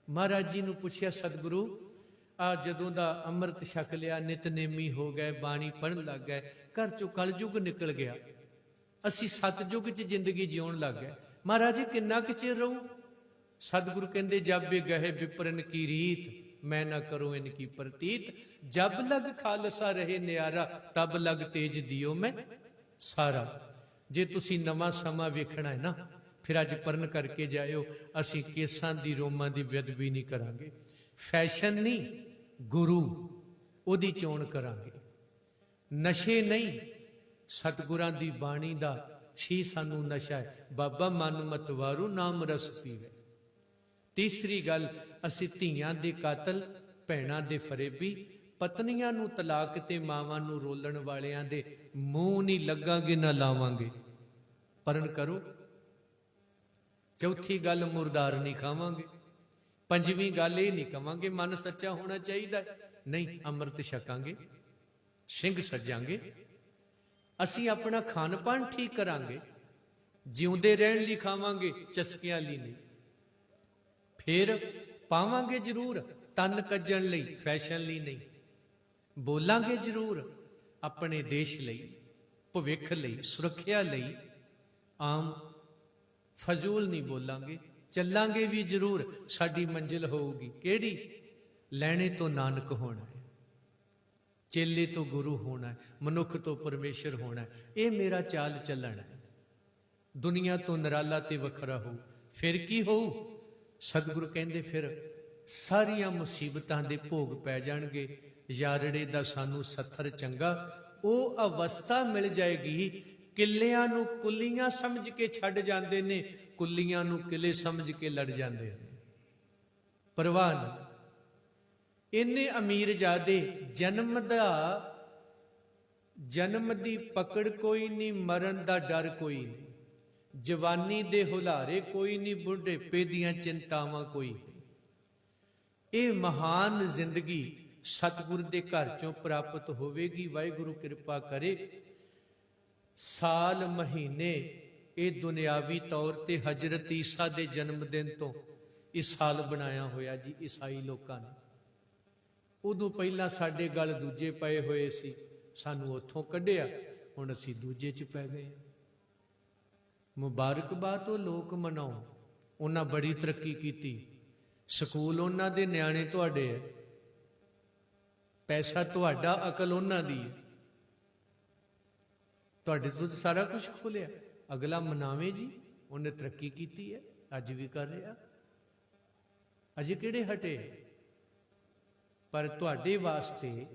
ਮਹਾਰਾਜ ਜੀ ਨੂੰ ਪੁੱਛਿਆ ਸਤਿਗੁਰੂ, ਆ ਜਦੋਂ ਦਾ ਅੰਮ੍ਰਿਤ ਛਕ ਲਿਆ, ਨਿਤਨੇਮੀ ਹੋ ਗਏ, ਬਾਣੀ ਪੜ੍ਹਨ ਲੱਗ ਗਏ, ਘਰ ਚੋਂ ਕਲਯੁਗ ਨਿਕਲ ਗਿਆ, ਅਸੀਂ ਸਤਜੁਗ 'ਚ ਜ਼ਿੰਦਗੀ ਜਿਉਣ ਲੱਗ ਗਏ। ਮਹਾਰਾਜ ਜੀ ਕਿੰਨਾ ਕੁ ਚਿਰ ਰਹੂ? ਸਤਿਗੁਰੂ ਕਹਿੰਦੇ, ਜਬ ਵੀ ਗਏ ਵਿਪਰਨ ਕੀ ਰੀਤ, ਮੈਂ ਨਾ ਕਰੂੰ ਇਨ ਕੀ ਪ੍ਰਤੀਤ। ਜਬ ਲਗ ਖਾਲਸਾ ਰਹੇ ਨਿਆਰਾ, ਤਬ ਲਗ ਤੇਜ ਦਿਓ ਮੈਂ ਸਾਰਾ। ਜੇ ਤੁਸੀਂ ਨਵਾਂ ਸਮਾਂ ਵੇਖਣਾ ਹੈ ਨਾ, ਫਿਰ ਅੱਜ ਪਰਨ ਕਰਕੇ ਜਾਇਓ। ਅਸੀਂ ਕੇਸਾਂ ਦੀ ਰੋਮਾਂ ਦੀ ਬੇਅਦਬੀ ਨਹੀਂ ਕਰਾਂਗੇ। ਫੈਸ਼ਨ ਨਹੀਂ, ਗੁਰੂ ਉਹਦੀ ਚੋਣ ਕਰਾਂਗੇ। ਨਸ਼ੇ ਨਹੀਂ, ਸਤਿਗੁਰਾਂ ਦੀ ਬਾਣੀ ਦਾ ਹੀ ਸਾਨੂੰ ਨਸ਼ਾ ਹੈ। ਬਾਬਾ ਮਨ ਮਤਵਾਰੂ ਨਾਮ ਰਸ ਪੀਵੇ। ਤੀਸਰੀ ਗੱਲ, ਅਸੀਂ ਧੀਆਂ ਦੇ ਕਾਤਲ, ਭੈਣਾਂ ਦੇ ਫਰੇਬੀ, ਪਤਨੀਆਂ ਨੂੰ ਤਲਾਕ ਤੇ ਮਾਵਾਂ ਨੂੰ ਰੋਲਣ ਵਾਲਿਆਂ ਦੇ ਮੂੰਹ ਨਹੀਂ ਲੱਗਾਂਗੇ ਨਾ ਲਾਵਾਂਗੇ। ਪਰਨ ਕਰੋ। ਚੌਥੀ ਗੱਲ, ਮੁਰਦਾਰ ਨਹੀਂ ਖਾਵਾਂਗੇ। ਪੰਜਵੀਂ ਗੱਲ, ਇਹ ਨਹੀਂ ਕਵਾਂਗੇ ਮਨ ਸੱਚਾ ਹੋਣਾ ਚਾਹੀਦਾ, ਨਹੀਂ, ਅੰਮ੍ਰਿਤ ਛਕਾਂਗੇ, ਸਿੰਘ ਸੱਜਾਂਗੇ। ਅਸੀਂ ਆਪਣਾ ਖਾਣ ਪਾਣ ਠੀਕ ਕਰਾਂਗੇ, ਜਿਉਂਦੇ ਰਹਿਣ ਲਈ ਖਾਵਾਂਗੇ, ਚਸਕਿਆਂ ਲਈ ਨਹੀਂ। ਫਿਰ ਪਾਵਾਂਗੇ ਜ਼ਰੂਰ ਤਨ ਕੱਜਣ ਲਈ, ਫੈਸ਼ਨ ਲਈ ਨਹੀਂ। ਬੋਲਾਂਗੇ ਜ਼ਰੂਰ ਆਪਣੇ ਦੇਸ਼ ਲਈ, ਭਵਿੱਖ ਲਈ, ਸੁਰੱਖਿਆ ਲਈ। ਆਮ ਫਜ਼ੂਲ ਨਹੀਂ ਬੋਲਾਂਗੇ। ਚੱਲਾਂਗੇ ਵੀ ਜ਼ਰੂਰ, ਸਾਡੀ ਮੰਜ਼ਿਲ ਹੋਊਗੀ ਕਿਹੜੀ? ਲੈਣੇ ਤੋਂ ਨਾਨਕ ਹੋਣਾ ਹੈ, ਚੇਲੇ ਤੋਂ ਗੁਰੂ ਹੋਣਾ ਹੈ, ਮਨੁੱਖ ਤੋਂ ਪਰਮੇਸ਼ਰ ਹੋਣਾ ਹੈ। ਇਹ ਮੇਰਾ ਚਾਲ ਚੱਲਣ ਹੈ। ਦੁਨੀਆ ਤੋਂ ਨਿਰਾਲਾ ਤੇ ਵੱਖਰਾ ਹੋ, ਫਿਰ ਕੀ ਹੋਊ? ਸਤਿਗੁਰੂ ਕਹਿੰਦੇ, ਫਿਰ ਸਾਰੀਆਂ ਮੁਸੀਬਤਾਂ ਦੇ ਭੋਗ ਪੈ ਜਾਣਗੇ। ਯਾਰੜੇ ਦਾ ਸਾਨੂੰ ਸੱਥਰ ਚੰਗਾ, ਉਹ ਅਵਸਥਾ ਮਿਲ ਜਾਏਗੀ। ਕਿੱਲਿਆਂ ਨੂੰ ਕੁੱਲੀਆਂ ਸਮਝ ਕੇ ਛੱਡ ਜਾਂਦੇ ਨੇ, ਕੁੱਲੀਆਂ ਨੂੰ ਕਿਲੇ ਸਮਝ ਕੇ ਲੜ ਜਾਂਦੇ ਨੇ। ਪਰਵਾਹ ਨਹੀਂ। ਇੰਨੇ ਅਮੀਰਜ਼ਾਦੇ, ਜਨਮ ਦੀ ਪਕੜ ਕੋਈ ਨਹੀਂ, ਮਰਨ ਦਾ ਡਰ ਕੋਈ ਨਹੀਂ, ਜਵਾਨੀ ਦੇ ਹੁਲਾਰੇ ਕੋਈ ਨਹੀਂ, ਬੁਢੇਪੇ ਦੀਆਂ ਚਿੰਤਾਵਾਂ ਕੋਈ ਨਹੀਂ। ਇਹ ਮਹਾਨ ਜ਼ਿੰਦਗੀ ਸਤਿਗੁਰ ਦੇ ਘਰ ਚੋਂ ਪ੍ਰਾਪਤ ਹੋਵੇਗੀ। ਵਾਹਿਗੁਰੂ ਕਿਰਪਾ ਕਰੇ। ਸਾਲ ਮਹੀਨੇ ਇਹ ਦੁਨਿਆਵੀ ਤੌਰ ਤੇ ਹਜ਼ਰਤ ਈਸਾ ਦੇ ਜਨਮ ਦਿਨ ਤੋਂ ਇਹ ਸਾਲ ਬਣਾਇਆ ਹੋਇਆ ਜੀ ਈਸਾਈ ਲੋਕਾਂ ਨੇ। ਉਦੋਂ ਪਹਿਲਾਂ ਸਾਡੇ ਗਲ ਦੂਜੇ ਪਏ ਹੋਏ ਸੀ, ਸਾਨੂੰ ਉੱਥੋਂ ਕੱਢਿਆ, ਹੁਣ ਅਸੀਂ ਦੂਜੇ 'ਚ ਪੈ ਗਏ। ਮੁਬਾਰਕਬਾਦ ਉਹ ਲੋਕ ਮਨਾਉਣ, ਉਹਨਾਂ ਬੜੀ ਤਰੱਕੀ ਕੀਤੀ। ਸਕੂਲ ਉਹਨਾਂ ਦੇ, ਨਿਆਣੇ ਤੁਹਾਡੇ ਹੈ, ਪੈਸਾ ਤੁਹਾਡਾ, ਅਕਲ ਉਹਨਾਂ ਦੀ ਹੈ। ਤੁਹਾਡੇ ਤੋਂ ਸਾਰਾ ਕੁਝ ਖੋਲਿਆ, ਅਗਲਾ ਮਨਾਵੇ ਜੀ, ਉਹਨੇ ਤਰੱਕੀ ਕੀਤੀ ਹੈ, ਅੱਜ ਵੀ ਕਰ ਰਿਹਾ, ਅਜੇ ਕਿਹੜੇ ਹਟੇ। ਪਰ ਤੁਹਾਡੇ ਵਾਸਤੇ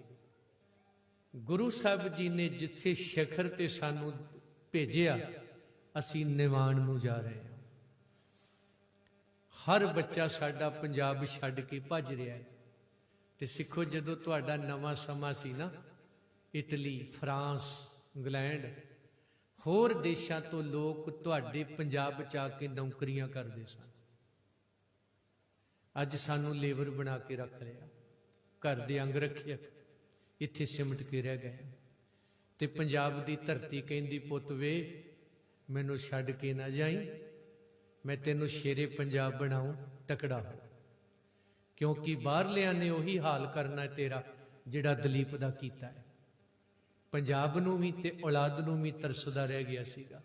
ਗੁਰੂ ਸਾਹਿਬ ਜੀ ਨੇ ਜਿੱਥੇ ਸਿਖਰ ਤੇ ਸਾਨੂੰ ਭੇਜਿਆ, ਅਸੀਂ ਨਿਵਾਣ ਨੂੰ ਜਾ ਰਹੇ ਹਾਂ। ਹਰ ਬੱਚਾ ਸਾਡਾ ਪੰਜਾਬ ਛੱਡ ਕੇ ਭੱਜ ਰਿਹਾ ਹੈ। ਤੇ ਸਿੱਖੋ, ਜਦੋਂ ਤੁਹਾਡਾ ਨਵਾਂ ਸਮਾਂ ਸੀ ਨਾ, ਇਟਲੀ, ਫਰਾਂਸ, ਇੰਗਲੈਂਡ, ਹੋਰ ਦੇਸ਼ਾਂ ਤੋਂ ਲੋਕ ਤੁਹਾਡੇ ਪੰਜਾਬ 'ਚ ਆ ਕੇ ਨੌਕਰੀਆਂ ਕਰਦੇ ਸਨ। ਅੱਜ ਸਾਨੂੰ ਲੇਬਰ ਬਣਾ ਕੇ ਰੱਖ ਲਿਆ, ਘਰ ਦੇ ਅੰਗ ਰੱਖਿਆ, ਇੱਥੇ ਸਿਮਟ ਕੇ ਰਹਿ ਗਏ। ਤੇ ਪੰਜਾਬ ਦੀ ਧਰਤੀ ਕਹਿੰਦੀ, ਪੁੱਤ ਵੇ, ਮੈਨੂੰ ਛੱਡ ਕੇ ਨਾ ਜਾਈਂ, ਮੈਂ ਤੈਨੂੰ ਸ਼ੇਰੇ ਪੰਜਾਬ ਬਣਾਉਂ, ਤਕੜਾ ਹੋ। ਕਿਉਂਕਿ ਬਾਹਰਲਿਆਂ ਨੇ ਉਹੀ ਹਾਲ ਕਰਨਾ ਤੇਰਾ ਜਿਹੜਾ ਦਲੀਪ ਦਾ ਕੀਤਾ ਹੈ। ਪੰਜਾਬ ਨੂੰ ਵੀ ਤੇ ਔਲਾਦ ਨੂੰ ਵੀ ਤਰਸਦਾ ਰਹਿ ਗਿਆ ਸੀਗਾ।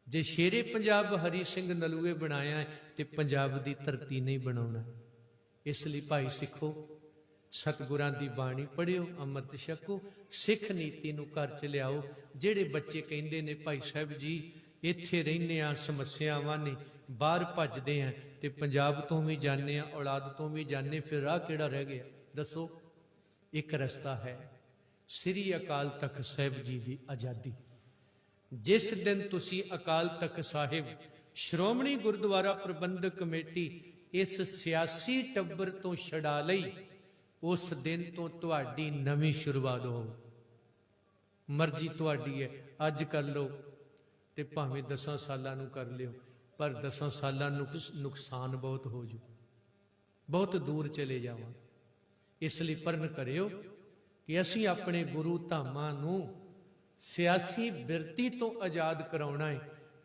ਜੇ ਸ਼ੇਰੇ ਪੰਜਾਬ ਹਰੀ ਸਿੰਘ ਨਲੂਏ ਬਣਾਇਆ ਹੈ ਤੇ ਪੰਜਾਬ ਦੀ ਧਰਤੀ ਨਹੀਂ ਬਣਾਉਣਾ। ਇਸ ਲਈ ਭਾਈ ਸਿੱਖੋ, ਸਤਿਗੁਰਾਂ ਦੀ ਬਾਣੀ ਪੜ੍ਹਿਓ, ਅੰਮ੍ਰਿਤ ਛਕੋ, ਸਿੱਖ ਨੀਤੀ ਨੂੰ ਘਰ 'ਚ ਲਿਆਓ। ਜਿਹੜੇ ਬੱਚੇ ਕਹਿੰਦੇ ਨੇ ਭਾਈ ਸਾਹਿਬ ਜੀ ਇੱਥੇ ਰਹਿੰਦੇ ਆ, ਸਮੱਸਿਆਵਾਂ ਨੇ, ਬਾਹਰ ਭੱਜਦੇ ਆ ਤੇ ਪੰਜਾਬ ਤੋਂ ਵੀ ਜਾਂਦੇ ਆ, ਔਲਾਦ ਤੋਂ ਵੀ ਜਾਂਦੇ, ਫਿਰ ਰਾਹ ਕਿਹੜਾ ਰਹਿ ਗਿਆ ਦੱਸੋ? ਇੱਕ ਰਸਤਾ ਹੈ, ਸ੍ਰੀ ਅਕਾਲ ਤਖਤ ਸਾਹਿਬ ਜੀ ਦੀ ਆਜ਼ਾਦੀ। ਜਿਸ ਦਿਨ ਤੁਸੀਂ ਅਕਾਲ ਤਖਤ ਸਾਹਿਬ, ਸ਼੍ਰੋਮਣੀ ਗੁਰਦੁਆਰਾ ਪ੍ਰਬੰਧਕ ਕਮੇਟੀ ਇਸ ਸਿਆਸੀ ਟੱਬਰ ਤੋਂ ਛਡਾ ਲਈ, ਉਸ ਦਿਨ ਤੋਂ ਤੁਹਾਡੀ ਨਵੀਂ ਸ਼ੁਰੂਆਤ ਹੋ। ਮਰਜ਼ੀ ਤੁਹਾਡੀ ਹੈ, ਅੱਜ ਕਰ ਲਓ ਤੇ ਭਾਵੇਂ 10 ਸਾਲਾਂ ਨੂੰ ਕਰ ਲਿਓ, ਪਰ 10 ਸਾਲਾਂ ਨੂੰ ਨੁਕਸਾਨ ਬਹੁਤ ਹੋ ਜੂ, ਬਹੁਤ ਦੂਰ ਚਲੇ ਜਾਵਾਂ। ਇਸ ਲਈ ਪਰਨ ਕਰਿਓ ਕਿ ਅਸੀਂ ਆਪਣੇ ਗੁਰੂ ਧਾਮਾਂ ਨੂੰ ਸਿਆਸੀ ਬਿਰਤੀ ਤੋਂ ਆਜ਼ਾਦ ਕਰਾਉਣਾ ਹੈ,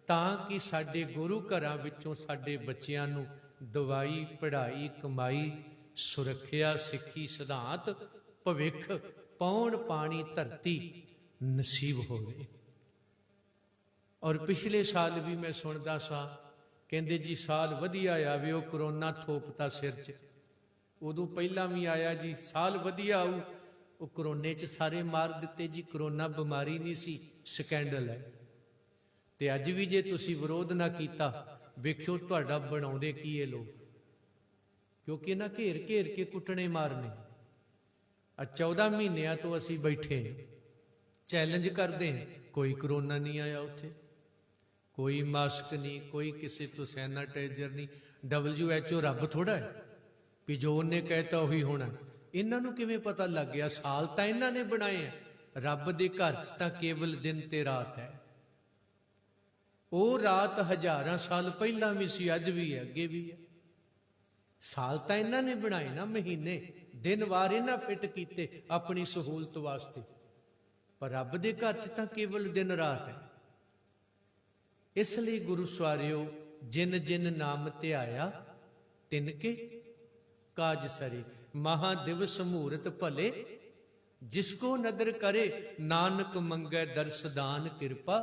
ਤਾਂ ਕਿ ਸਾਡੇ ਗੁਰੂ ਘਰਾਂ ਵਿੱਚੋਂ ਸਾਡੇ ਬੱਚਿਆਂ ਨੂੰ ਦਵਾਈ, ਪੜ੍ਹਾਈ, ਕਮਾਈ, ਸੁਰੱਖਿਆ, ਸਿੱਖੀ, ਸਿਧਾਂਤ, ਭਵਿੱਖ, ਪੌਣ ਪਾਣੀ, ਧਰਤੀ ਨਸੀਬ ਹੋਵੇ। ਔਰ ਪਿਛਲੇ ਸਾਲ ਵੀ ਮੈਂ ਸੁਣਦਾ ਸਾਂ, ਕਹਿੰਦੇ ਜੀ ਸਾਲ ਵਧੀਆ ਆਵੇ, ਉਹ ਕਰੋਨਾ ਥੋਪਤਾ ਸਿਰ 'ਚ। ਉਦੋਂ ਪਹਿਲਾਂ ਵੀ ਆਇਆ ਜੀ, ਸਾਲ ਵਧੀਆ ਆਊ, ਉਹ ਕਰੋਨੇ 'ਚ ਸਾਰੇ ਮਾਰ ਦਿੱਤੇ ਜੀ। ਕਰੋਨਾ ਬਿਮਾਰੀ ਨਹੀਂ ਸੀ, ਸਕੈਂਡਲ ਹੈ। ਤੇ ਅੱਜ ਵੀ ਜੇ ਤੁਸੀਂ ਵਿਰੋਧ ਨਾ ਕੀਤਾ, ਵੇਖਿਓ ਤੁਹਾਡਾ ਬਣਾਉਂਦੇ ਕੀ ਇਹ ਲੋਕ, ਕਿਉਂਕਿ ਇਹਨਾਂ ਘੇਰ ਘੇਰ ਕੇ ਕੁੱਟਣੇ ਮਾਰਨੇ। 14 ਮਹੀਨਿਆਂ ਤੋਂ ਅਸੀਂ ਬੈਠੇ ਚੈਲੰਜ ਕਰਦੇ ਹਾਂ, ਕੋਈ ਕਰੋਨਾ ਨਹੀਂ ਆਇਆ ਉੱਥੇ, ਕੋਈ ਮਾਸਕ ਨਹੀਂ, ਕੋਈ ਕਿਸੇ ਤੋਂ ਸੈਨਾਟਾਈਜ਼ਰ ਨਹੀਂ। WHO ਰੱਬ ਥੋੜਾ ਹੈ ਵੀ ਜੋ ਉਹਨੇ ਕਹਿਤਾ ਉਹੀ ਹੋਣਾ। ਇਹਨਾਂ ਨੂੰ ਕਿਵੇਂ ਪਤਾ ਲੱਗ ਗਿਆ? ਸਾਲ ਤਾਂ ਇਹਨਾਂ ਨੇ ਬਣਾਏ ਆ। ਰੱਬ ਦੇ ਘਰ 'ਚ ਤਾਂ ਕੇਵਲ ਦਿਨ ਤੇ ਰਾਤ ਹੈ। ਉਹ ਰਾਤ ਹਜ਼ਾਰਾਂ ਸਾਲ ਪਹਿਲਾਂ ਵੀ ਸੀ, ਅੱਜ ਵੀ ਹੈ, ਅੱਗੇ ਵੀ ਹੈ। ਸਾਲ ਤਾਂ ਇਹਨਾਂ ਨੇ ਬਣਾਏ ਨਾ, ਮਹੀਨੇ, ਦਿਨ ਵਾਰ ਇਹਨਾਂ ਫਿੱਟ ਕੀਤੇ ਆਪਣੀ ਸਹੂਲਤ ਵਾਸਤੇ। ਪਰ ਰੱਬ ਦੇ ਘਰ 'ਚ ਤਾਂ ਕੇਵਲ ਦਿਨ ਰਾਤ ਹੈ। ਇਸ ਲਈ ਗੁਰੂ ਸਵਾਰਿਓ, ਜਿਨ ਜਿਨ ਨਾਮ ਧਿਆਇਆ ਤਿਨ ਕੇ ਕਾਜ ਸਰੇ। ਮਹਾ ਦਿਵਸ ਮਹੂਰਤ ਭਲੇ, ਜਿਸ ਕੋ ਨਦਰ ਕਰੇ, ਨਾਨਕ ਮੰਗੈ ਦਰਸ ਦਾਨ, ਕਿਰਪਾ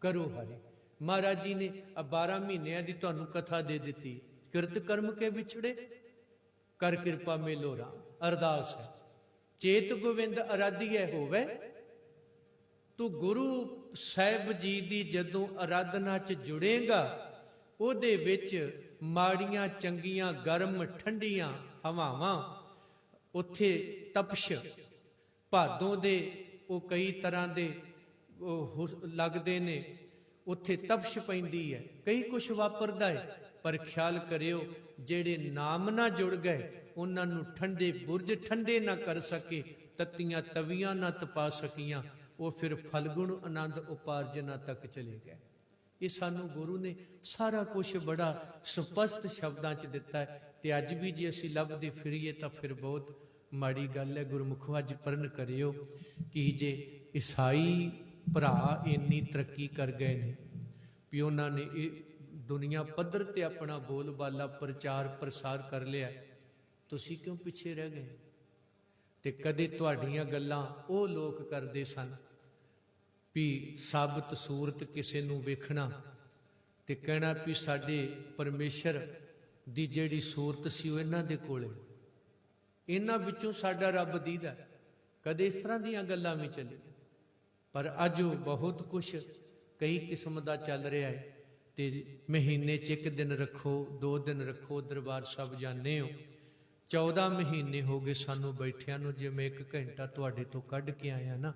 ਕਰੋ ਹਰੇ। ਮਹਾਰਾਜ ਜੀ ਨੇ 12 ਮਹੀਨਿਆਂ ਦੀ ਤੁਹਾਨੂੰ ਕਥਾ ਦੇ ਦਿੱਤੀ। ਕਿਰਤ ਕਰਮ ਕੇ ਵਿਛੜੇ, ਕਰ ਕਿਰਪਾ ਮੇਲੋ ਰਾਮ। ਅਰਦਾਸ ਹੈ, ਚੇਤ ਗੋਵਿੰਦ ਅਰਾਧੀਐ ਹੋਵੇ। ਤੂੰ ਗੁਰੂ ਸਾਹਿਬ ਜੀ ਦੀ ਜਦੋਂ ਅਰਾਧਨਾ 'ਚ ਜੁੜੇਗਾ, ਉਹਦੇ ਵਿੱਚ ਮਾੜੀਆਂ ਚੰਗੀਆਂ, ਗਰਮ ਠੰਡੀਆਂ ਹਵਾਵਾਂ, ਉੱਥੇ ਤਪਸ਼, ਭਾਦੋਂ ਦੇ ਉਹ ਕਈ ਤਰ੍ਹਾਂ ਦੇ ਲੱਗਦੇ ਨੇ, ਉੱਥੇ ਤਪਸ਼ ਪੈਂਦੀ ਹੈ, ਕਈ ਕੁਛ ਵਾਪਰਦਾ ਹੈ। ਪਰ ਖਿਆਲ ਕਰਿਓ, ਜਿਹੜੇ ਨਾਮ ਨਾਲ ਜੁੜ ਗਏ, ਉਹਨਾਂ ਨੂੰ ਠੰਡੇ ਬੁਰਜ ਠੰਡੇ ਨਾ ਕਰ ਸਕੇ, ਤੱਤੀਆਂ ਤਵੀਆਂ ਨਾ ਤਪਾ ਸਕੀਆਂ, ਉਹ ਫਿਰ ਫਲਗੁਣ ਆਨੰਦ ਉਪਾਰਜਨਾ ਤੱਕ ਚਲੇ ਗਏ। ਇਹ ਸਾਨੂੰ ਗੁਰੂ ਨੇ ਸਾਰਾ ਕੁਝ ਬੜਾ ਸਪਸ਼ਟ ਸ਼ਬਦਾਂ 'ਚ ਦਿੱਤਾ ਹੈ। ਤੇ ਅੱਜ ਵੀ ਜੇ ਅਸੀਂ ਲੱਭਦੇ ਫਿਰੀਏ ਤਾਂ ਫਿਰ ਬਹੁਤ ਮਾੜੀ ਗੱਲ ਹੈ। ਗੁਰਮੁਖੋ ਅੱਜ ਪਰਨ ਕਰਿਓ ਕਿ ਜੇ ਈਸਾਈ ਭਰਾ ਇੰਨੀ ਤਰੱਕੀ ਕਰ ਗਏ ਨੇ ਵੀ ਉਹਨਾਂ ਨੇ ਇਹ ਦੁਨੀਆ ਪੱਧਰ ਤੇ ਆਪਣਾ ਬੋਲਬਾਲਾ ਪ੍ਰਚਾਰ ਪ੍ਰਸਾਰ ਕਰ ਲਿਆ, ਤੁਸੀਂ ਕਿਉਂ ਪਿੱਛੇ ਰਹਿ ਗਏ? ਤੇ ਕਦੇ ਤੁਹਾਡੀਆਂ ਗੱਲਾਂ ਉਹ ਲੋਕ ਕਰਦੇ ਸਨ ਵੀ ਸਾਬਤ ਸੂਰਤ ਕਿਸੇ ਨੂੰ ਵੇਖਣਾ ਤੇ ਕਹਿਣਾ ਵੀ ਸਾਡੇ ਪਰਮੇਸ਼ਰ ਦੀ ਜਿਹੜੀ ਸੂਰਤ ਸੀ ਉਹ ਇਹਨਾਂ ਦੇ ਕੋਲੇ, ਇਹਨਾਂ ਵਿੱਚੋਂ ਸਾਡਾ ਰੱਬ ਦੀਦਾ। ਕਦੇ ਇਸ ਤਰ੍ਹਾਂ ਦੀਆਂ ਗੱਲਾਂ ਵੀ ਚੱਲੀ, ਪਰ ਅੱਜ ਉਹ ਬਹੁਤ ਕੁਛ ਕਈ ਕਿਸਮ ਦਾ ਚੱਲ ਰਿਹਾ ਹੈ। ਤੇ ਮਹੀਨੇ 'ਚ 1 ਦਿਨ ਰੱਖੋ, 2 ਦਿਨ ਰੱਖੋ, ਦਰਬਾਰ ਸਾਹਿਬ ਜਾਂਦੇ ਹੋ। 14 ਮਹੀਨੇ ਹੋ ਗਏ ਸਾਨੂੰ ਬੈਠਿਆਂ ਨੂੰ। ਜੇ ਮੈਂ 1 ਘੰਟਾ ਤੁਹਾਡੇ ਤੋਂ ਕੱਢ ਕੇ ਆਇਆ ਨਾ,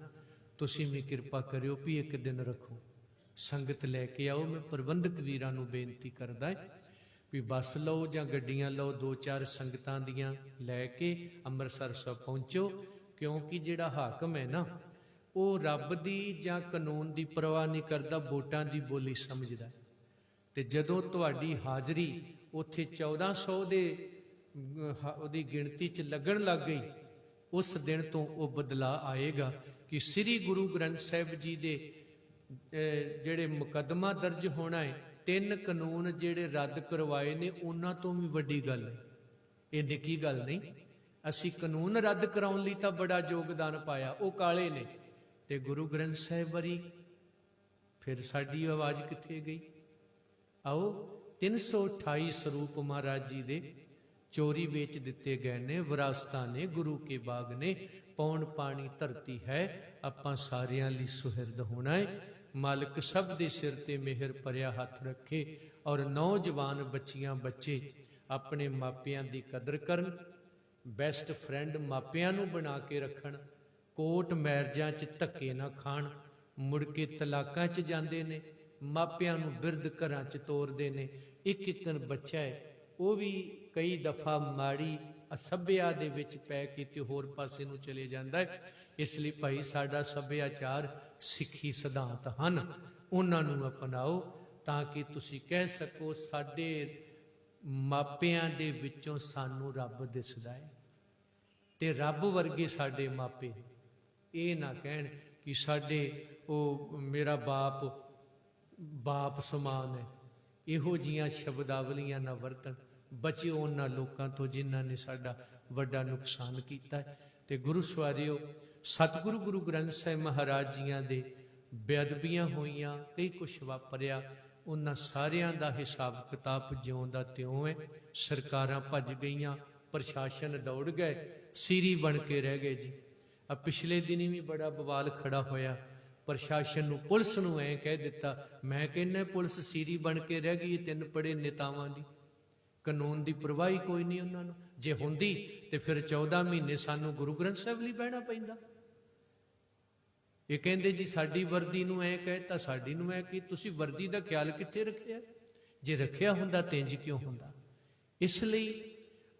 ਤੁਸੀਂ ਵੀ ਕਿਰਪਾ ਕਰਿਓ ਵੀ 1 ਦਿਨ ਰੱਖੋ, ਸੰਗਤ ਲੈ ਕੇ ਆਓ। ਮੈਂ ਪ੍ਰਬੰਧਕ ਵੀਰਾਂ ਨੂੰ ਬੇਨਤੀ ਕਰਦਾ ਵੀ ਬੱਸ ਲਓ ਜਾਂ ਗੱਡੀਆਂ ਲਓ, 2-4 ਸੰਗਤਾਂ ਦੀਆਂ ਲੈ ਕੇ ਅੰਮ੍ਰਿਤਸਰ ਸਾਹਿਬ ਪਹੁੰਚੋ। ਕਿਉਂਕਿ ਜਿਹੜਾ ਹਾਕਮ ਹੈ ਨਾ, ਉਹ ਰੱਬ ਦੀ ਜਾਂ ਕਾਨੂੰਨ ਦੀ ਪਰਵਾਹ ਨਹੀਂ ਕਰਦਾ, ਵੋਟਾਂ ਦੀ ਬੋਲੀ ਸਮਝਦਾ। ਤੇ ਜਦੋਂ ਤੁਹਾਡੀ ਹਾਜ਼ਰੀ ਉੱਥੇ 1400 ਦੇ ਉਹਦੀ ਗਿਣਤੀ 'ਚ ਲੱਗਣ ਲੱਗ ਗਈ, ਉਸ ਦਿਨ ਤੋਂ ਉਹ ਬਦਲਾਅ ਆਏਗਾ ਕਿ ਸ੍ਰੀ ਗੁਰੂ ਗ੍ਰੰਥ ਸਾਹਿਬ ਜੀ ਦੇ ਜਿਹੜੇ ਮੁਕੱਦਮਾ ਦਰਜ ਹੋਣਾ ਹੈ, 3 ਕਾਨੂੰਨ ਜਿਹੜੇ ਰੱਦ ਕਰਵਾਏ ਨੇ, ਉਹਨਾਂ ਤੋਂ ਵੀ ਵੱਡੀ ਗੱਲ ਹੈ। ਇਹ ਨਿੱਕੀ ਗੱਲ ਨਹੀਂ। ਅਸੀਂ ਕਾਨੂੰਨ ਰੱਦ ਕਰਾਉਣ ਲਈ ਤਾਂ ਬੜਾ ਯੋਗਦਾਨ ਪਾਇਆ, ਉਹ ਕਾਲੇ ਨੇ, ਤੇ ਗੁਰੂ ਗ੍ਰੰਥ ਸਾਹਿਬ ਵਰੀ ਫਿਰ ਸਾਡੀ ਆਵਾਜ਼ ਕਿੱਥੇ ਗਈ? ਆਓ 328 ਸਰੂਪ ਮਹਾਰਾਜ ਜੀ ਦੇ ਚੋਰੀ ਵੇਚ ਦਿੱਤੇ ਗਏ ਨੇ, ਵਿਰਾਸਤਾਂ ਨੇ, ਗੁਰੂ ਕੇ ਬਾਗ ਨੇ, ਪੌਣ ਪਾਣੀ ਧਰਤੀ ਹੈ, ਆਪਾਂ ਸਾਰਿਆਂ ਲਈ ਸੁਹਿਰਦ ਹੋਣਾ ਹੈ। ਮਾਲਕ ਸਭ ਦੇ ਸਿਰ ਤੇ ਮਿਹਰ ਭਰਿਆ ਹੱਥ ਰੱਖੇ, ਔਰ ਨੌਜਵਾਨ ਬੱਚੀਆਂ ਬੱਚੇ ਆਪਣੇ ਮਾਪਿਆਂ ਦੀ ਕਦਰ ਕਰਨ, ਬੈਸਟ ਫਰੈਂਡ ਮਾਪਿਆਂ ਨੂੰ ਬਣਾ ਕੇ ਰੱਖਣ, ਕੋਰਟ ਮੈਰਿਜਾਂ 'ਚ ਧੱਕੇ ਨਾ ਖਾਣ, ਮੁੜ ਕੇ ਤਲਾਕਾਂ 'ਚ ਜਾਂਦੇ ਨੇ, ਮਾਪਿਆਂ ਨੂੰ ਬਿਰਧ ਘਰਾਂ 'ਚ ਤੋਰਦੇ ਨੇ। ਇੱਕ ਬੱਚਾ ਹੈ, ਉਹ ਵੀ ਕਈ ਦਫਾ ਮਾੜੀ ਅਸੱਭਿਆ ਦੇ ਵਿੱਚ ਪੈ ਕੇ ਤੇ ਹੋਰ ਪਾਸੇ ਨੂੰ ਚਲੇ ਜਾਂਦਾ ਹੈ। ਇਸ ਲਈ ਭਾਈ ਸਾਡਾ ਸੱਭਿਆਚਾਰ ਸਿੱਖੀ ਸਿਧਾਂਤ ਹਨ, ਉਹਨਾਂ ਨੂੰ ਅਪਣਾਓ ਤਾਂ ਕਿ ਤੁਸੀਂ ਕਹਿ ਸਕੋ ਸਾਡੇ ਮਾਪਿਆਂ ਦੇ ਵਿੱਚੋਂ ਸਾਨੂੰ ਰੱਬ ਦਿਸਦਾ ਹੈ ਤੇ ਰੱਬ ਵਰਗੇ ਸਾਡੇ ਮਾਪੇ। ਇਹ ਨਾ ਕਹਿਣ ਕਿ ਸਾਡੇ ਉਹ ਮੇਰਾ ਬਾਪ ਸਮਾਨ ਹੈ। ਇਹੋ ਜੀਆਂ ਸ਼ਬਦਾਵਲੀਆਂ ਨਾ ਵਰਤਣ। ਬਚਿਓ ਉਹਨਾਂ ਲੋਕਾਂ ਤੋਂ ਜਿਨ੍ਹਾਂ ਨੇ ਸਾਡਾ ਵੱਡਾ ਨੁਕਸਾਨ ਕੀਤਾ ਹੈ। ਤੇ ਗੁਰੂ ਸਵਾਰਿਓ, ਸਤਿਗੁਰੂ ਗੁਰੂ ਗ੍ਰੰਥ ਸਾਹਿਬ ਮਹਾਰਾਜ ਜੀਆਂ ਦੇ ਬੇਅਦਬੀਆਂ ਹੋਈਆਂ, ਕਈ ਕੁਛ ਵਾਪਰਿਆ, ਉਹਨਾਂ ਸਾਰਿਆਂ ਦਾ ਹਿਸਾਬ ਕਿਤਾਬ ਜਿਉਂ ਦਾ ਤਿਉਂ ਹੈ। ਸਰਕਾਰਾਂ ਭੱਜ ਗਈਆਂ, ਪ੍ਰਸ਼ਾਸਨ ਦੌੜ ਗਏ, ਸੀਰੀ ਬਣ ਕੇ ਰਹਿ ਗਏ ਜੀ। ਆ ਪਿਛਲੇ ਦਿਨੀ ਵੀ ਬੜਾ ਬਵਾਲ ਖੜਾ ਹੋਇਆ, ਪ੍ਰਸ਼ਾਸਨ ਨੂੰ, ਪੁਲਿਸ ਨੂੰ ਐਂ ਕਹਿ ਦਿੱਤਾ। ਮੈਂ ਕਹਿੰਦਾ ਪੁਲਿਸ ਸੀਰੀ ਬਣ ਕੇ ਰਹਿ ਗਈ 3 ਪੜ੍ਹੇ ਨੇਤਾਵਾਂ ਦੀ। ਕਾਨੂੰਨ ਦੀ ਪਰਵਾਹੀ ਕੋਈ ਨਹੀਂ ਉਹਨਾਂ ਨੂੰ। ਜੇ ਹੁੰਦੀ ਤੇ ਫਿਰ 14 ਮਹੀਨੇ ਸਾਨੂੰ ਗੁਰੂ ਗ੍ਰੰਥ ਸਾਹਿਬ ਲਈ ਬਹਿਣਾ ਪੈਂਦਾ। ਇਹ ਕਹਿੰਦੇ ਜੀ ਸਾਡੀ ਵਰਦੀ ਨੂੰ ਐ ਕਹਿਤਾ, ਸਾਡੀ ਨੂੰ ਐ ਕਿ ਤੁਸੀਂ ਵਰਦੀ ਦਾ ਖਿਆਲ ਕਿੱਥੇ ਰੱਖਿਆ? ਜੇ ਰੱਖਿਆ ਹੁੰਦਾ ਤੇ ਇੰਜ ਕਿਉਂ ਹੁੰਦਾ? ਇਸ ਲਈ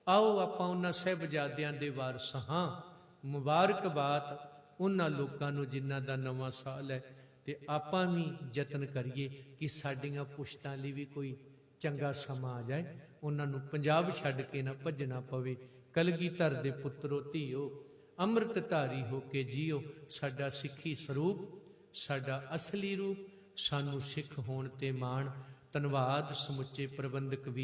ਆਓ ਆਪਾਂ ਉਹਨਾਂ ਸਾਹਿਬਜ਼ਾਦਿਆਂ ਦੇ ਵਾਰਸ ਹਾਂ। ਮੁਬਾਰਕਬਾਦ ਉਹਨਾਂ ਲੋਕਾਂ ਨੂੰ ਜਿਨ੍ਹਾਂ ਦਾ ਨਵਾਂ ਸਾਲ ਹੈ, ਤੇ ਆਪਾਂ ਵੀ ਯਤਨ ਕਰੀਏ ਕਿ ਸਾਡੀਆਂ ਪੁਸ਼ਤਾਂ ਲਈ ਵੀ ਕੋਈ ਚੰਗਾ ਸਮਾਂ ਆ ਜਾਏ, ਉਹਨਾਂ ਨੂੰ ਪੰਜਾਬ ਛੱਡ ਕੇ ਨਾ ਭੱਜਣਾ ਪਵੇ। ਕਲਗੀਧਰ ਦੇ ਪੁੱਤਰੋ ਧੀਓ, ਅੰਮ੍ਰਿਤ ਧਾਰੀ ਹੋ ਕੇ ਜੀਓ। ਸਾਡਾ ਸਿੱਖੀ ਸਰੂਪ, ਸਾਡਾ ਅਸਲੀ ਰੂਪ, ਸਾਨੂੰ ਸਿੱਖ ਹੋਣ ਤੇ ਮਾਣ। ਧੰਨਵਾਦ ਸਮੁੱਚੇ ਪ੍ਰਬੰਧਕ ਵੀਰ।